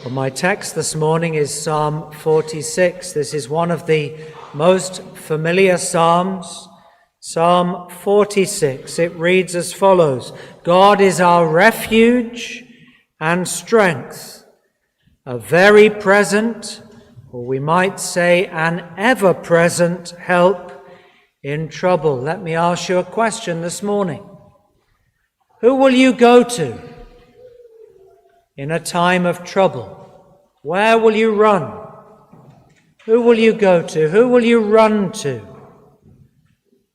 Well, my text this morning is Psalm 46. This is one of the most familiar psalms. Psalm 46. It reads as follows: God is our refuge and strength, a very present, or we might say an ever-present help in trouble. Let me ask you a question this morning. Who will you go to in a time of trouble? Where will you run? Who will you go to? Who will you run to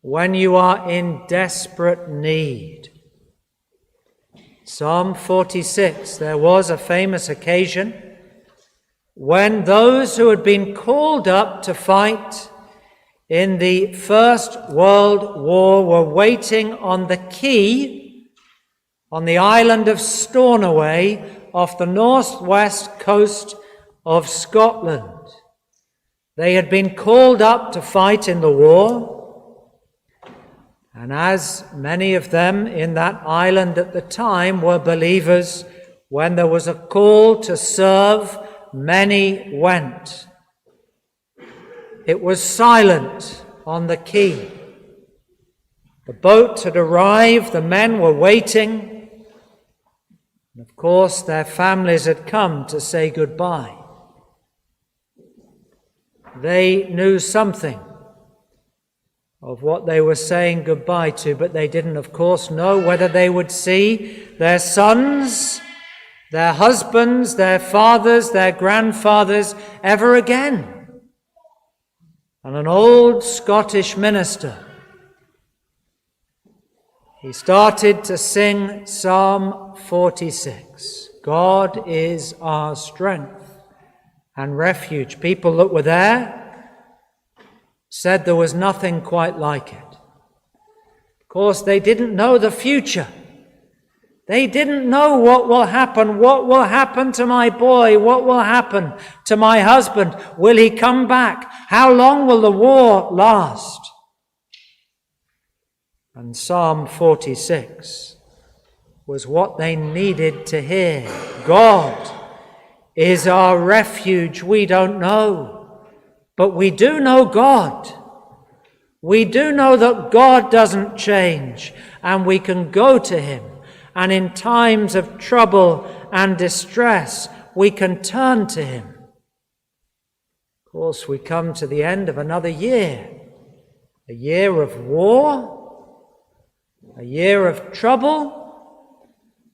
when you are in desperate need? Psalm 46, there was a famous occasion when those who had been called up to fight in the First World War were waiting on the quay on the island of Stornoway off the northwest coast of Scotland. They had been called up to fight in the war, and as many of them in that island at the time were believers, when there was a call to serve, many went. It was silent on the quay. The boat had arrived, the men were waiting, and of course their families had come to say goodbye. They knew something of what they were saying goodbye to, but they didn't, of course, know whether they would see their sons, their husbands, their fathers, their grandfathers ever again. And an old Scottish minister, he started to sing Psalm 46. God is our strength and refuge. People that were there said there was nothing quite like it. Of course, they didn't know the future. They didn't know what will happen. What will happen to my boy? What will happen to my husband? Will he come back? How long will the war last? And Psalm 46 was what they needed to hear. God is our refuge. We don't know, but we do know God. We do know that God doesn't change, and we can go to him. And in times of trouble and distress, we can turn to him. Of course, we come to the end of another year, a year of war, a year of trouble,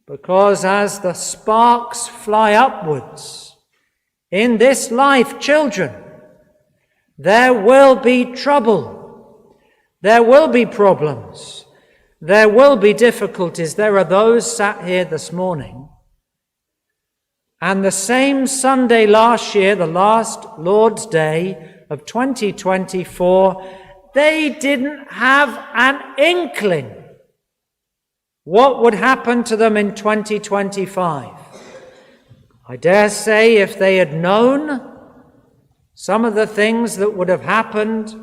because as the sparks fly upwards in this life, children, there will be trouble, there will be problems, there will be difficulties. There are those sat here this morning, and the same Sunday last year, the last Lord's Day of 2024, they didn't have an inkling what would happen to them in 2025. I dare say if they had known some of the things that would have happened,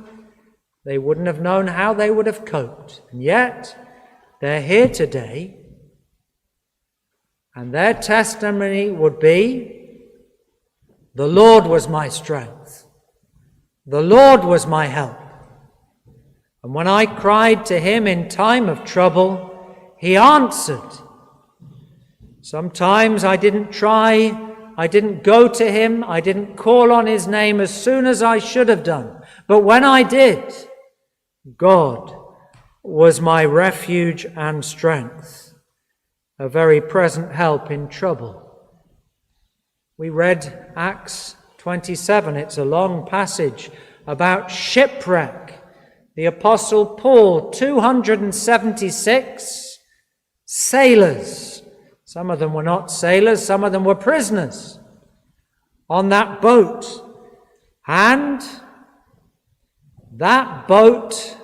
they wouldn't have known how they would have coped. And yet, they're here today, and their testimony would be, the Lord was my strength. The Lord was my help. And when I cried to him in time of trouble, he answered. Sometimes I didn't go to him, I didn't call on his name as soon as I should have done. But when I did, God was my refuge and strength, a very present help in trouble. We read Acts 27. It's a long passage about shipwreck. The Apostle Paul, 276 sailors. Some of them were not sailors, some of them were prisoners on that boat. And that boat,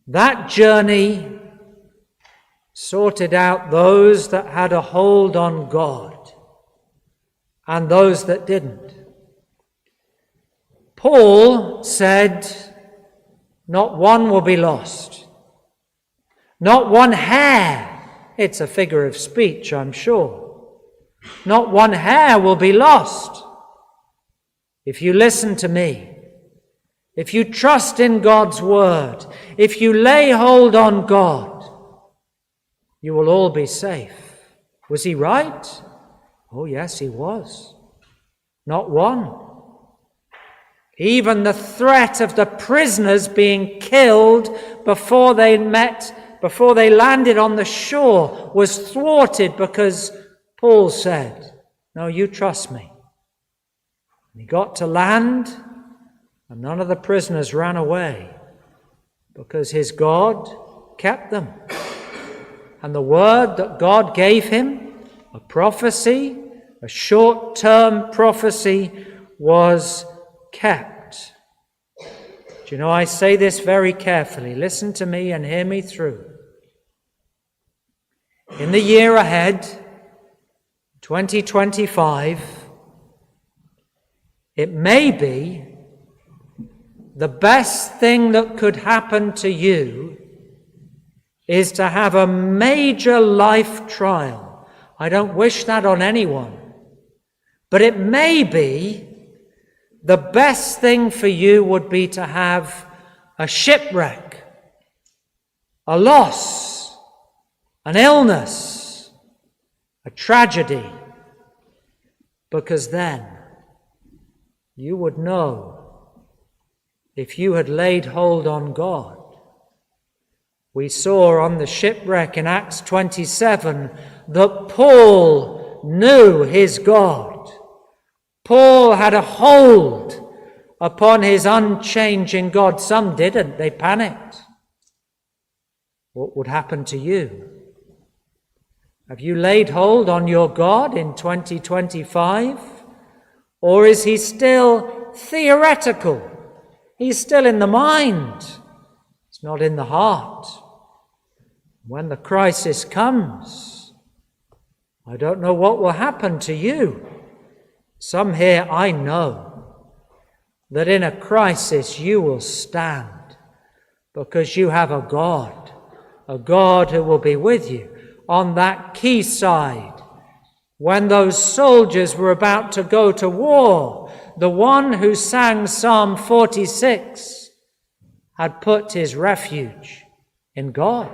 that journey, sorted out those that had a hold on God and those that didn't. Paul said, not one will be lost. Not one hair. It's a figure of speech, I'm sure. Not one hair will be lost. If you listen to me, if you trust in God's word, if you lay hold on God, you will all be safe. Was he right? Oh yes, he was. Not one. Even the threat of the prisoners being killed before they landed on the shore was thwarted because Paul said, "No, you trust me." And he got to land, and none of the prisoners ran away because his God kept them. And the word that God gave him, a prophecy, a short-term prophecy, was kept. Do you know, I say this very carefully. Listen to me and hear me through. In the year ahead, 2025, it may be the best thing that could happen to you is to have a major life trial. I don't wish that on anyone. But it may be the best thing for you would be to have a shipwreck, a loss, an illness, a tragedy, because then you would know, if you had laid hold on God. We saw on the shipwreck in Acts 27 that Paul knew his God. Paul had a hold upon his unchanging God. Some didn't. They panicked. What would happen to you? Have you laid hold on your God in 2025? Or is he still theoretical? He's still in the mind. It's not in the heart. When the crisis comes, I don't know what will happen to you. Some here, I know that in a crisis you will stand because you have a God who will be with you. On that quayside, when those soldiers were about to go to war, the one who sang Psalm 46 had put his refuge in God.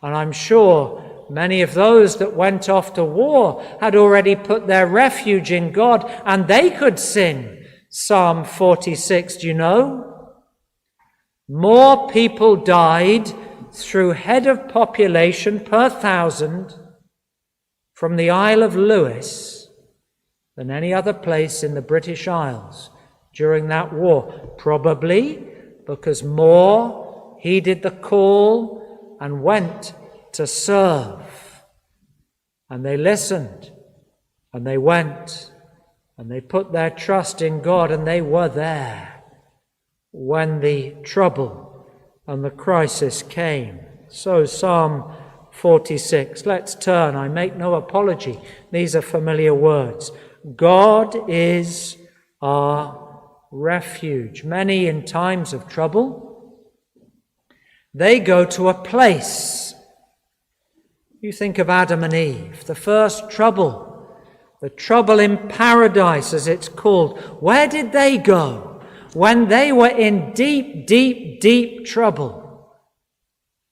And I'm sure many of those that went off to war had already put their refuge in God, and they could sing Psalm 46. Do you know? More people died through head of population per 1,000 from the Isle of Lewis than any other place in the British Isles during that war. Probably because more heeded the call and went to serve. And they listened, and they went, and they put their trust in God, and they were there when the trouble and the crisis came. So Psalm 46. Let's turn. I make no apology. These are familiar words. God is our refuge. Many in times of trouble, they go to a place. You think of Adam and Eve, the first trouble, the trouble in paradise as it's called. Where did they go when they were in deep, deep, deep trouble?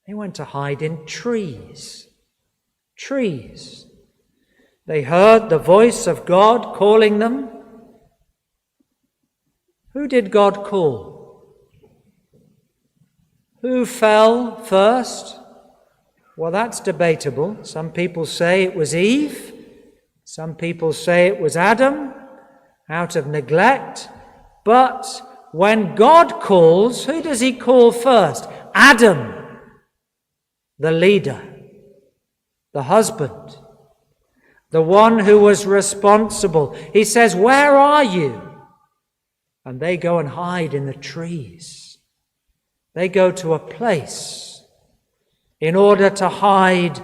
They went to hide in trees. Trees. They heard the voice of God calling them. Who did God call? Who fell first? Well, that's debatable. Some people say it was Eve. Some people say it was Adam out of neglect. But when God calls, who does he call first? Adam, the leader, the husband, the one who was responsible. He says, "Where are you?" And they go and hide in the trees. They go to a place in order to hide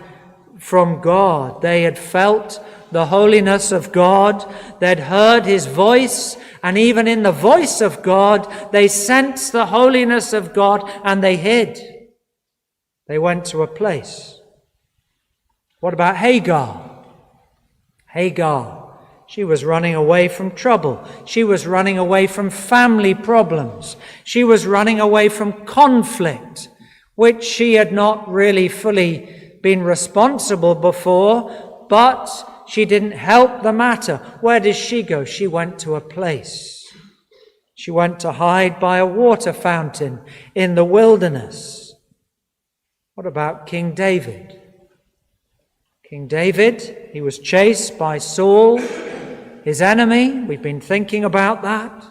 from God. They had felt the holiness of God. They'd heard his voice, and even in the voice of God, they sensed the holiness of God, and they hid. They went to a place. What about Hagar? Hagar, she was running away from trouble. She was running away from family problems. She was running away from conflict, which she had not really fully been responsible before, but she didn't help the matter. Where did she go? She went to a place. She went to hide by a water fountain in the wilderness. What about King David? King David, he was chased by Saul, his enemy. We've been thinking about that.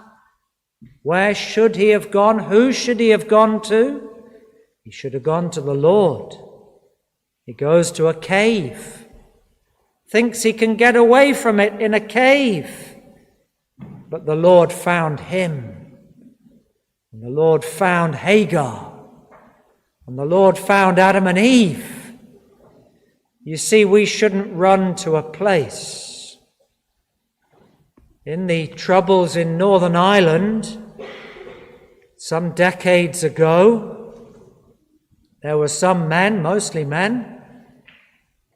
Where should he have gone? Who should he have gone to? He should have gone to the Lord. He goes to a cave, thinks he can get away from it in a cave. But the Lord found him. And the Lord found Hagar. And the Lord found Adam and Eve. You see, we shouldn't run to a place. In the troubles in Northern Ireland, some decades ago, there were some men, mostly men,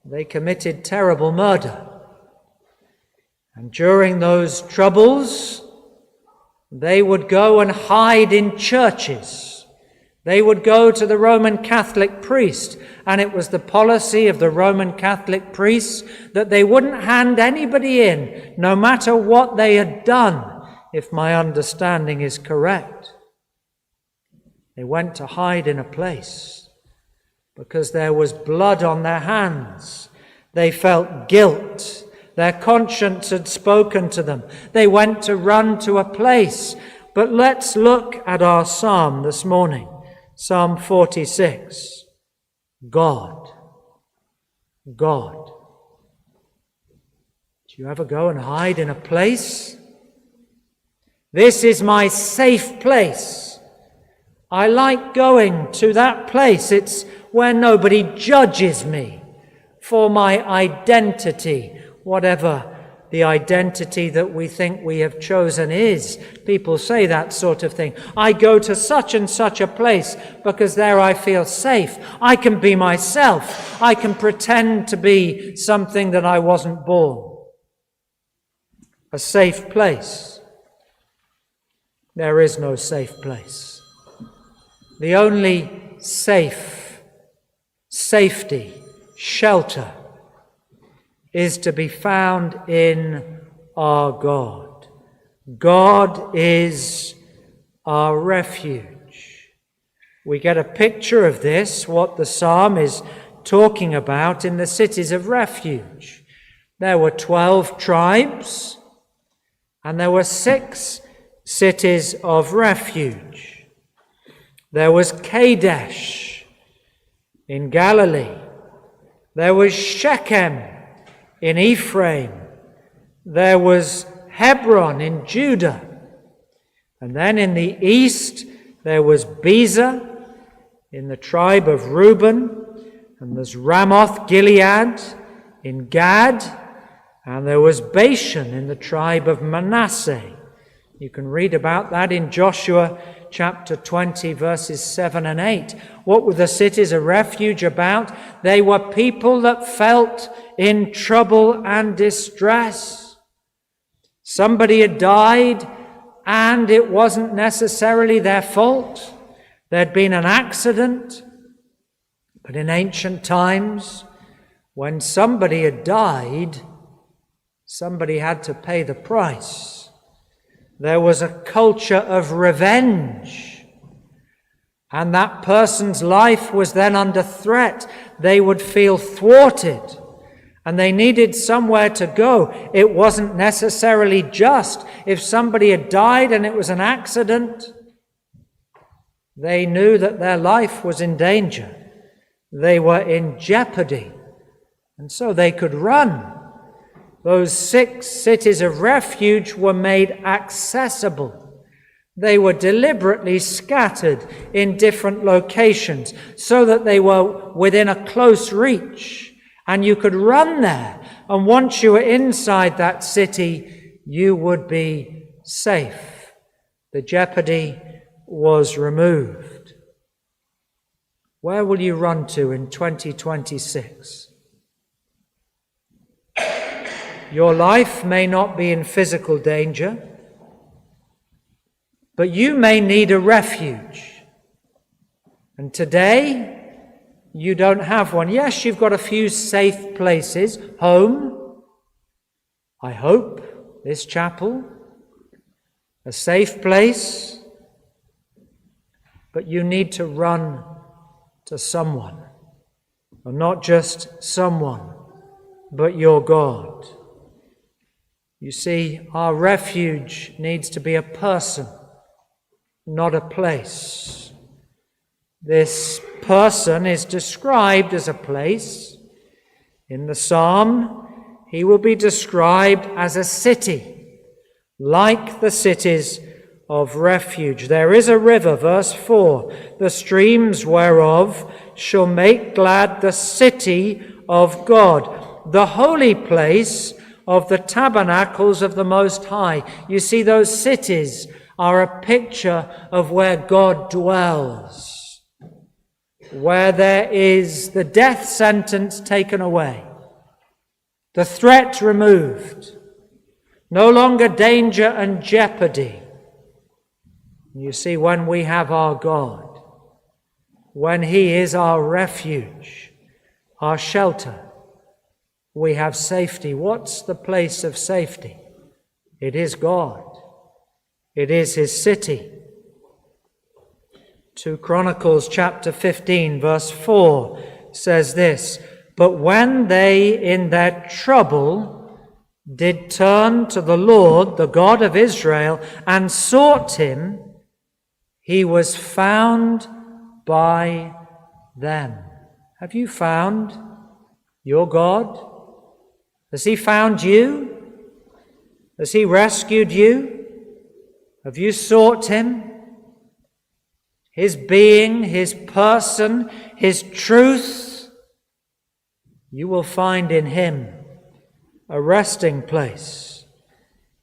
they committed terrible murder. And during those troubles, they would go and hide in churches. They would go to the Roman Catholic priest, and it was the policy of the Roman Catholic priests that they wouldn't hand anybody in, no matter what they had done, if my understanding is correct. They went to hide in a place because there was blood on their hands. They felt guilt. Their conscience had spoken to them. They went to run to a place. But let's look at our psalm this morning. Psalm 46. God. God. Do you ever go and hide in a place? This is my safe place. I like going to that place. It's where nobody judges me for my identity. Whatever the identity that we think we have chosen is. People say that sort of thing. I go to such and such a place because there I feel safe. I can be myself. I can pretend to be something that I wasn't born. A safe place. There is no safe place. The only safety, shelter, is to be found in our God. God is our refuge. We get a picture of this, what the psalm is talking about in the cities of refuge. There were 12 tribes, and there were 6 cities of refuge. There was Kadesh in Galilee. There was Shechem in Ephraim. There was Hebron in Judah. And then in the east, there was Bezer in the tribe of Reuben. And there's Ramoth Gilead in Gad. And there was Bashan in the tribe of Manasseh. You can read about that in Joshua chapter 20, verses 7 and 8. What were the cities of refuge about? They were people that felt in trouble and distress. Somebody had died, and it wasn't necessarily their fault. There'd been an accident. But in ancient times, when somebody had died, somebody had to pay the price. There was a culture of revenge, and that person's life was then under threat. They would feel thwarted, and they needed somewhere to go. It wasn't necessarily just. If somebody had died and it was an accident, they knew that their life was in danger. They were in jeopardy, and so they could run. Those 6 cities of refuge were made accessible. They were deliberately scattered in different locations so that they were within a close reach, and you could run there. And once you were inside that city, you would be safe. The jeopardy was removed. Where will you run to in 2026? Your life may not be in physical danger, but you may need a refuge. And today, you don't have one. Yes, you've got a few safe places. Home, I hope, this chapel, a safe place. But you need to run to someone. Or not just someone, but your God. You see, our refuge needs to be a person, not a place. This person is described as a place. In the psalm, he will be described as a city, like the cities of refuge. There is a river, verse 4, the streams whereof shall make glad the city of God, the holy place of the tabernacles of the Most High. You see, those cities are a picture of where God dwells, where there is the death sentence taken away, the threat removed, no longer danger and jeopardy. You see, when we have our God, when He is our refuge, our shelter, we have safety. What's the place of safety? It is God. It is His city. 2 Chronicles chapter 15 verse 4 says this, "But when they in their trouble did turn to the Lord, the God of Israel, and sought Him, He was found by them." Have you found your God? Has He found you? Has He rescued you? Have you sought Him? His being, His person, His truth, you will find in Him a resting place.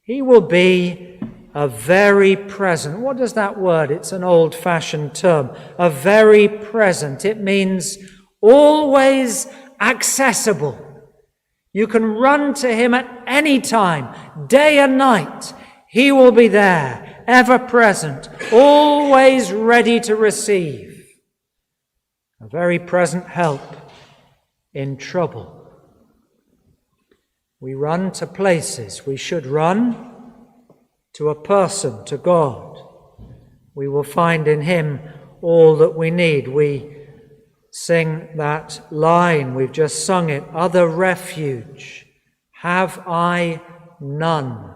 He will be a very present. What does that word? It's an old-fashioned term. A very present. It means always accessible. You can run to Him at any time, day and night. He will be there, ever present, always ready to receive. A very present help in trouble. We run to places. We should run to a person, to God. We will find in Him all that we need. We sing that line, we've just sung it, "Other refuge have I none.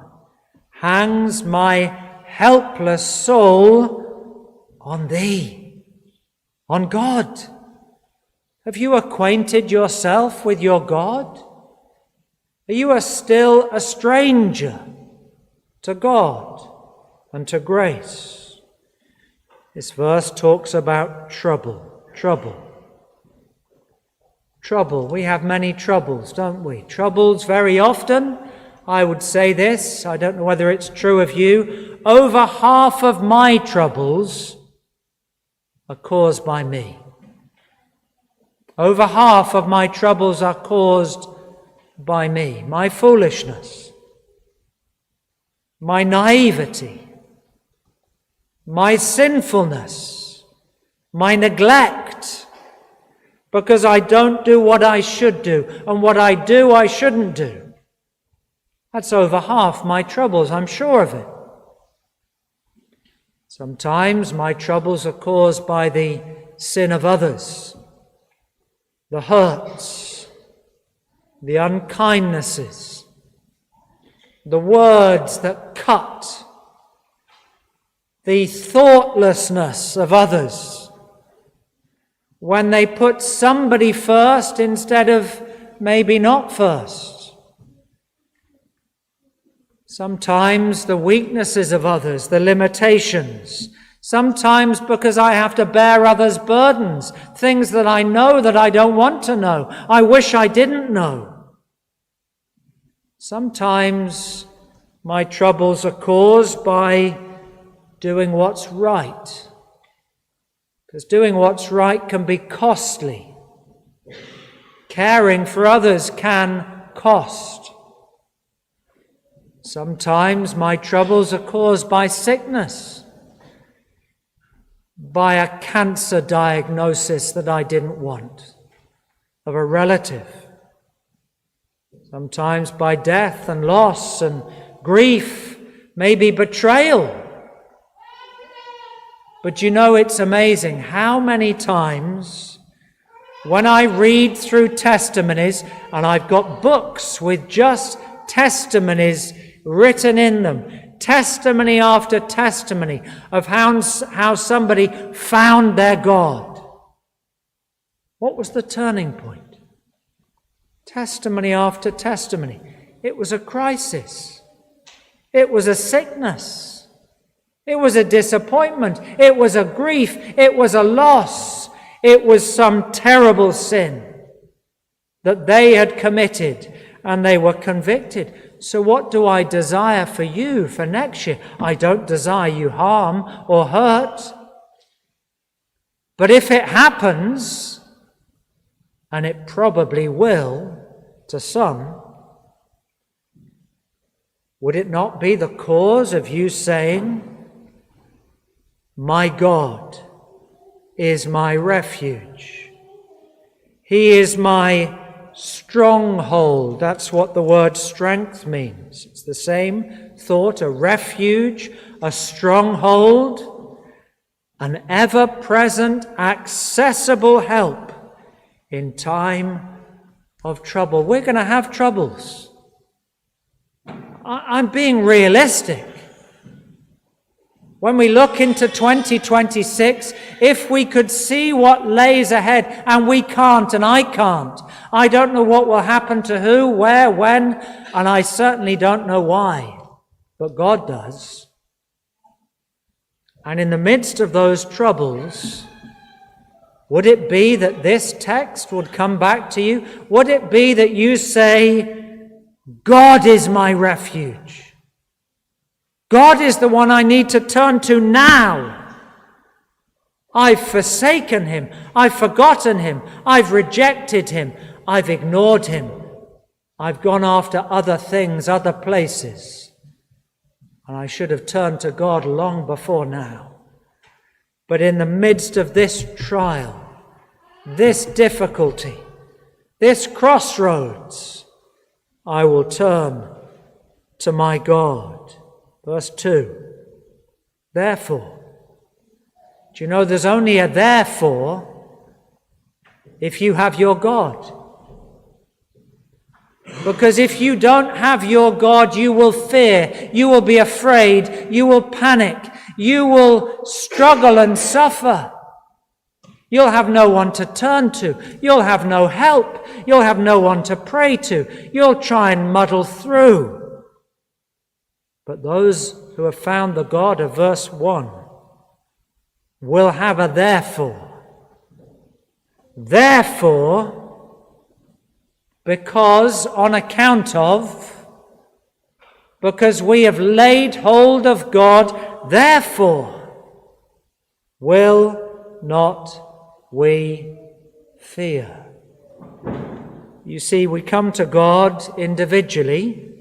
Hangs my helpless soul on Thee," on God. Have you acquainted yourself with your God? Are you still a stranger to God and to grace? This verse talks about trouble. We have many troubles, don't we? Troubles very often. I would say this, I don't know whether it's true of you, over half of my troubles are caused by me. Over half of my troubles are caused by me. My foolishness, my naivety, my sinfulness, my neglect, because I don't do what I should do, and what I do I shouldn't do. That's over half my troubles, I'm sure of it. Sometimes my troubles are caused by the sin of others, the hurts, the unkindnesses, the words that cut, the thoughtlessness of others, when they put somebody first instead of maybe not first. Sometimes the weaknesses of others, the limitations. Sometimes because I have to bear others' burdens, things that I know that I don't want to know. I wish I didn't know. Sometimes my troubles are caused by doing what's right. Because doing what's right can be costly. Caring for others can cost. Sometimes my troubles are caused by sickness, by a cancer diagnosis that I didn't want of a relative. Sometimes by death and loss and grief, maybe betrayal. But you know, it's amazing how many times when I read through testimonies, and I've got books with just testimonies written in them, testimony after testimony of how somebody found their God. What was the turning point? Testimony after testimony. It was a crisis. It was a sickness. It was a disappointment. It was a grief. It was a loss. It was some terrible sin that they had committed, and they were convicted. So what do I desire for you for next year? I don't desire you harm or hurt. But if it happens, and it probably will to some, would it not be the cause of you saying, my God is my refuge. He is my stronghold. That's what the word strength means. It's the same thought, a refuge, a stronghold, an ever-present, accessible help in time of trouble. We're going to have troubles. I'm being realistic. When we look into 2026, if we could see what lays ahead, and we can't, and I can't, I don't know what will happen to who, where, when, and I certainly don't know why, but God does. And in the midst of those troubles, would it be that this text would come back to you? Would it be that you say, God is my refuge? God is the one I need to turn to now. I've forsaken him. I've forgotten him. I've rejected him. I've ignored him. I've gone after other things, other places. And I should have turned to God long before now. But in the midst of this trial, this difficulty, this crossroads, I will turn to my God. Verse 2, therefore. Do you know there's only a therefore if you have your God? Because if you don't have your God, you will fear, you will be afraid, you will panic, you will struggle and suffer. You'll have no one to turn to. You'll have no help. You'll have no one to pray to. You'll try and muddle through. But those who have found the God of verse 1 will have a therefore. Therefore, because on account of, because we have laid hold of God, therefore will not we fear. You see, we come to God individually.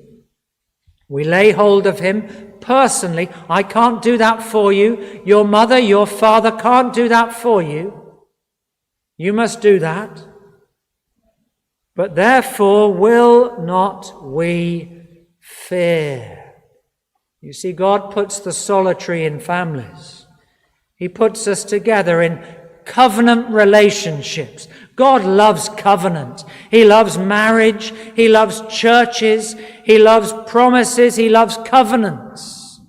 We lay hold of him personally. I can't do that for you. Your mother, your father can't do that for you. You must do that. But therefore will not we fear. You see, God puts the solitary in families. He puts us together in covenant relationships. God loves covenant. He loves marriage. He loves churches. He loves promises. He loves covenants.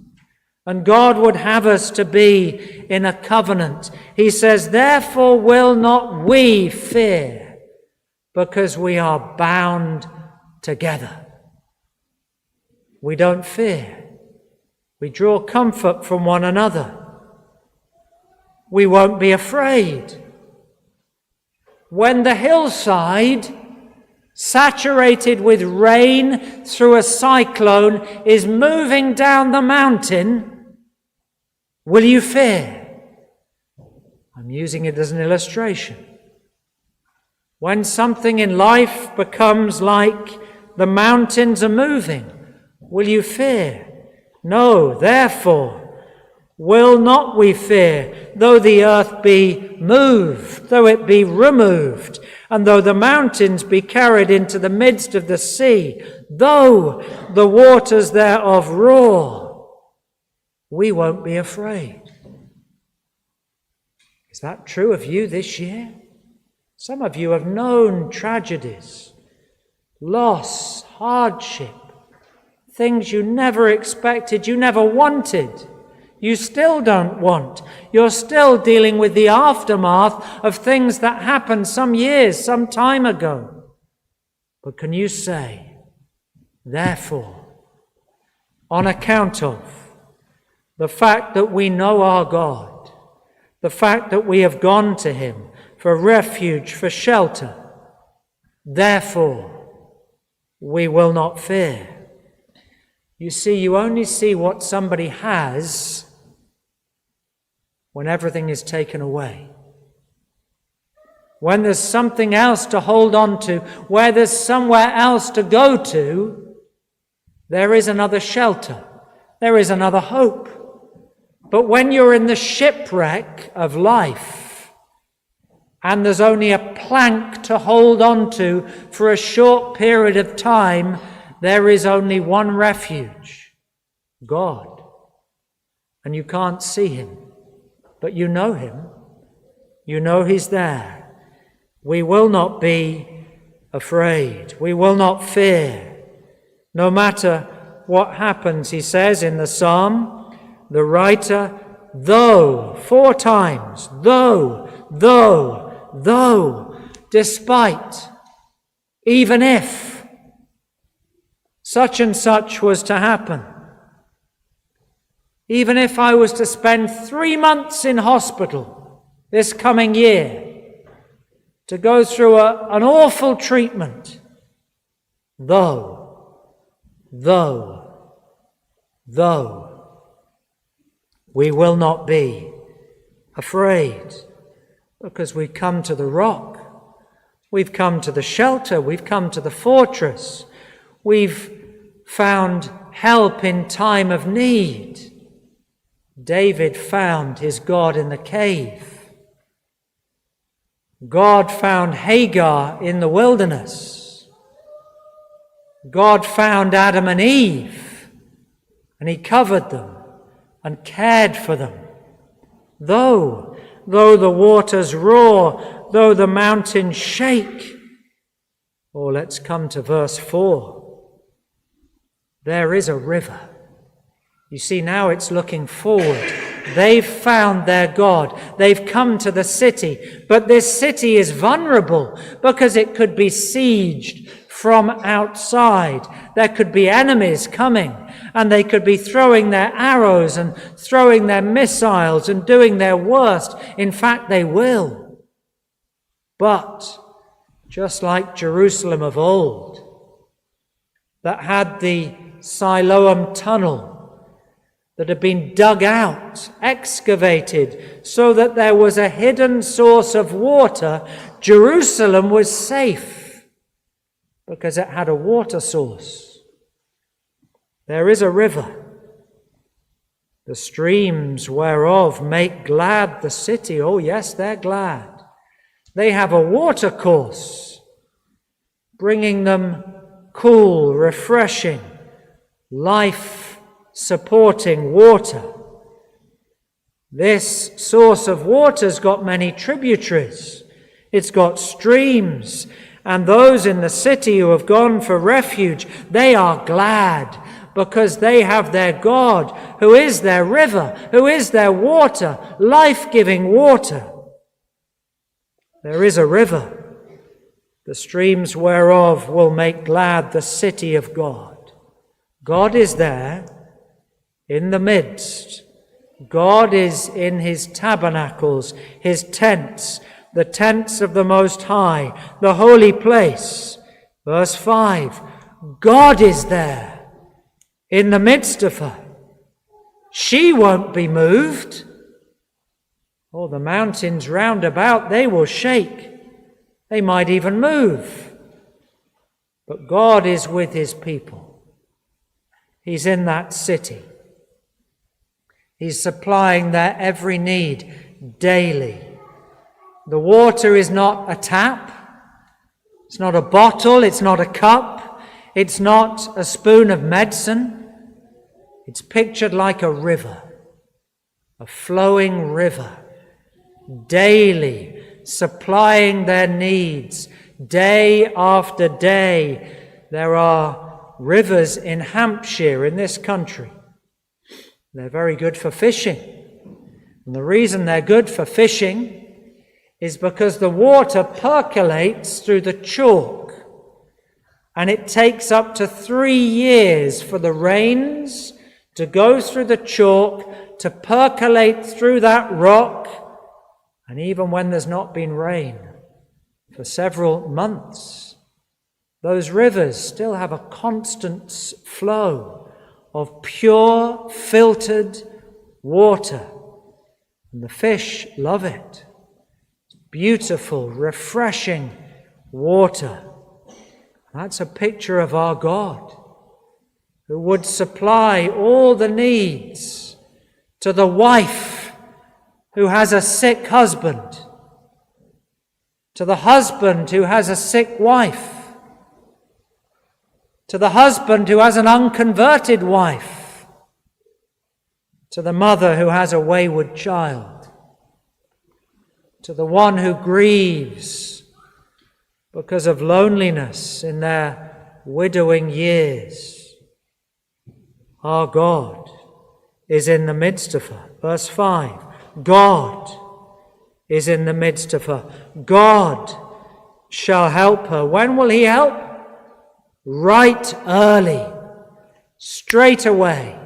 And God would have us to be in a covenant. He says, therefore will not we fear, because we are bound together. We don't fear. We draw comfort from one another. We won't be afraid. When the hillside, saturated with rain through a cyclone, is moving down the mountain, will you fear? I'm using it as an illustration. When something in life becomes like the mountains are moving, Will you fear? No, therefore will not we fear, though the earth be moved, though it be removed, and though the mountains be carried into the midst of the sea, though the waters thereof roar, we won't be afraid. Is that true of you this year? Some of you have known tragedies, loss, hardship, things you never expected, you never wanted. You still don't want. You're still dealing with the aftermath of things that happened some years, some time ago. But can you say, therefore, on account of the fact that we know our God, the fact that we have gone to him for refuge, for shelter, therefore we will not fear. You see, you only see what somebody has when everything is taken away. When there's something else to hold on to, where there's somewhere else to go to, there is another shelter, there is another hope. But when you're in the shipwreck of life, and there's only a plank to hold on to for a short period of time, there is only one refuge, God. And you can't see him, but you know him. You know he's there. We will not be afraid. We will not fear. No matter what happens, he says in the psalm, the writer, though, 4 times, though, despite, even if such and such was to happen, even if I was to spend 3 months in hospital this coming year to go through an awful treatment, though, we will not be afraid, because we've come to the rock, we've come to the shelter, we've come to the fortress, we've found help in time of need. David found his God in the cave. God found Hagar in the wilderness. God found Adam and Eve, and he covered them and cared for them. Though the waters roar, though the mountains shake. Oh, let's come to verse 4. There is a river. You see, now it's looking forward. They've found their God. They've come to the city. But this city is vulnerable because it could be sieged from outside. There could be enemies coming, and they could be throwing their arrows and throwing their missiles and doing their worst. In fact, they will. But just like Jerusalem of old, that had the Siloam tunnel that had been dug out, excavated, so that there was a hidden source of water, Jerusalem was safe because it had a water source. There is a river, the streams whereof make glad the city. Oh yes, they're glad. They have a water course, bringing them cool, refreshing, life-supporting water. This source of water's got many tributaries. It's got streams, and those in the city who have gone for refuge, they are glad because they have their God, who is their river, who is their water, life-giving water. There is a river, the streams whereof will make glad the city of God. God is there in the midst. God is in his tabernacles, his tents, the tents of the Most High, the holy place. Verse 5, God is there in the midst of her. She won't be moved. Oh, the mountains round about, they will shake. They might even move. But God is with his people. He's in that city. He's supplying their every need daily. The water is not a tap. It's not a bottle. It's not a cup. It's not a spoon of medicine. It's pictured like a river, a flowing river, daily supplying their needs. Day after day, there are rivers in Hampshire, in this country. They're very good for fishing. And the reason they're good for fishing is because the water percolates through the chalk. And it takes up to 3 years for the rains to go through the chalk, to percolate through that rock. And even when there's not been rain for several months, those rivers still have a constant flow of pure, filtered water. And the fish love it. It's beautiful, refreshing water. That's a picture of our God, who would supply all the needs to the wife who has a sick husband, to the husband who has a sick wife, to the husband who has an unconverted wife, to the mother who has a wayward child, to the one who grieves because of loneliness in their widowing years. Our God is in the midst of her. Verse 5, God is in the midst of her. God shall help her. When will he help? Right early, straight away,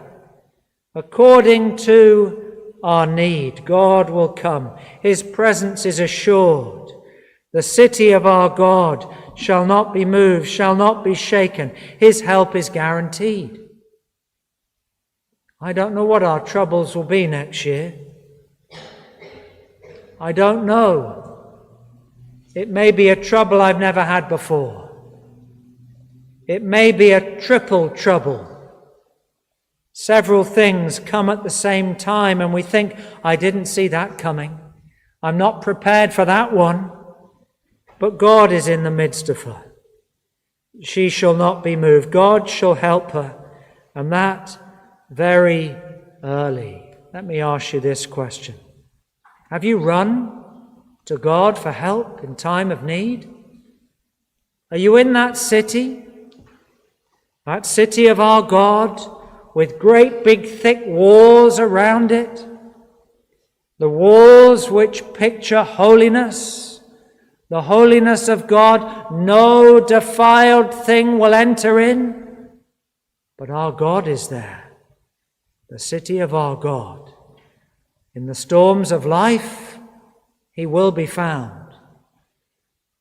according to our need. God will come. His presence is assured. The city of our God shall not be moved, shall not be shaken. His help is guaranteed. I don't know what our troubles will be next year. I don't know. It may be a trouble I've never had before. It may be a triple trouble. Several things come at the same time and we think, I didn't see that coming. I'm not prepared for that one. But God is in the midst of her. She shall not be moved. God shall help her, and that very early. Let me ask you this question. Have you run to God for help in time of need? Are you in that city of our God, with great big thick walls around it? The walls which picture holiness, the holiness of God. No defiled thing will enter in. But our God is there, the city of our God. In the storms of life, he will be found.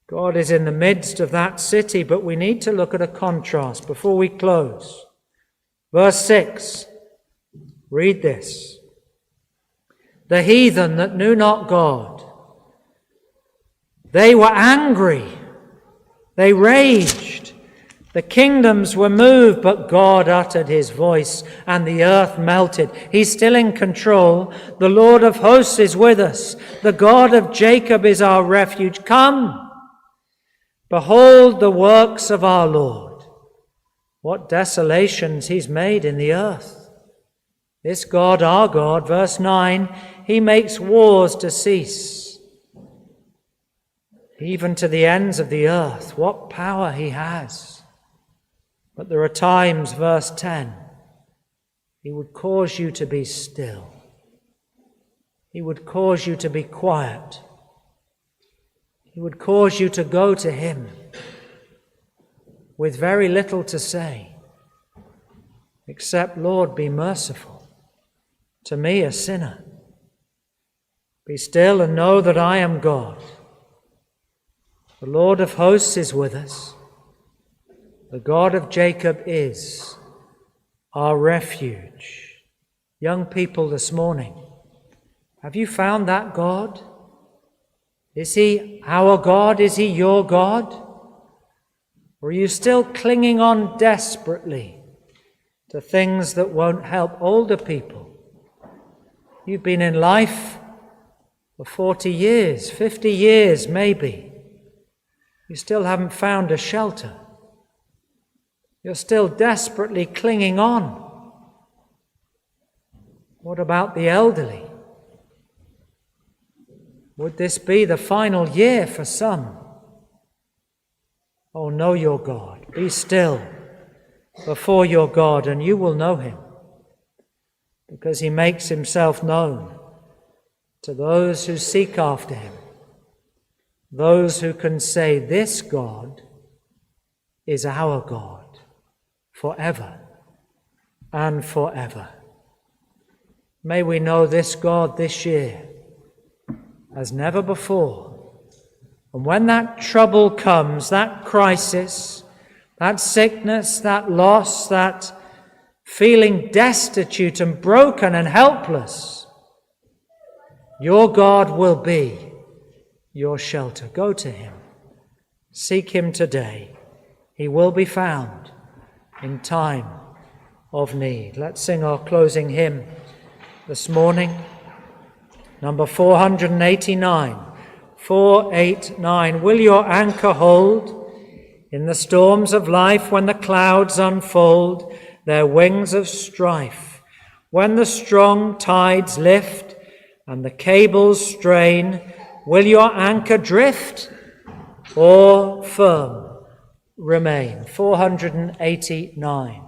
God is in the midst of that city, but we need to look at a contrast before we close. Verse 6, read this. The heathen that knew not God, they were angry, they raged, the kingdoms were moved, but God uttered his voice and the earth melted. He's still in control. The Lord of hosts is with us. The God of Jacob is our refuge. Come, behold the works of our Lord. What desolations he's made in the earth. This God, our God, verse 9, he makes wars to cease. Even to the ends of the earth, what power he has. But there are times, verse 10, he would cause you to be still. He would cause you to be quiet. He would cause you to go to him with very little to say, except, Lord, be merciful to me, a sinner. Be still and know that I am God. The Lord of hosts is with us. The God of Jacob is our refuge. Young people this morning, have you found that God? Is he our God? Is he your God? Or are you still clinging on desperately to things that won't help older people. You've been in life for 40 years, 50 years maybe. You still haven't found a shelter. You're still desperately clinging on. What about the elderly? Would this be the final year for some? Oh, know your God. Be still before your God, and you will know him, because he makes himself known to those who seek after him, those who can say, this God is our God forever and forever. May we know this God this year as never before. And when that trouble comes, that crisis, that sickness, that loss, that feeling destitute and broken and helpless, your God will be your shelter. Go to him. Seek him today. He will be found in time of need. Let's sing our closing hymn this morning. Number 489. 489. Will your anchor hold in the storms of life, when the clouds unfold their wings of strife, when the strong tides lift and the cables strain? Will your anchor drift or firm remain? 489.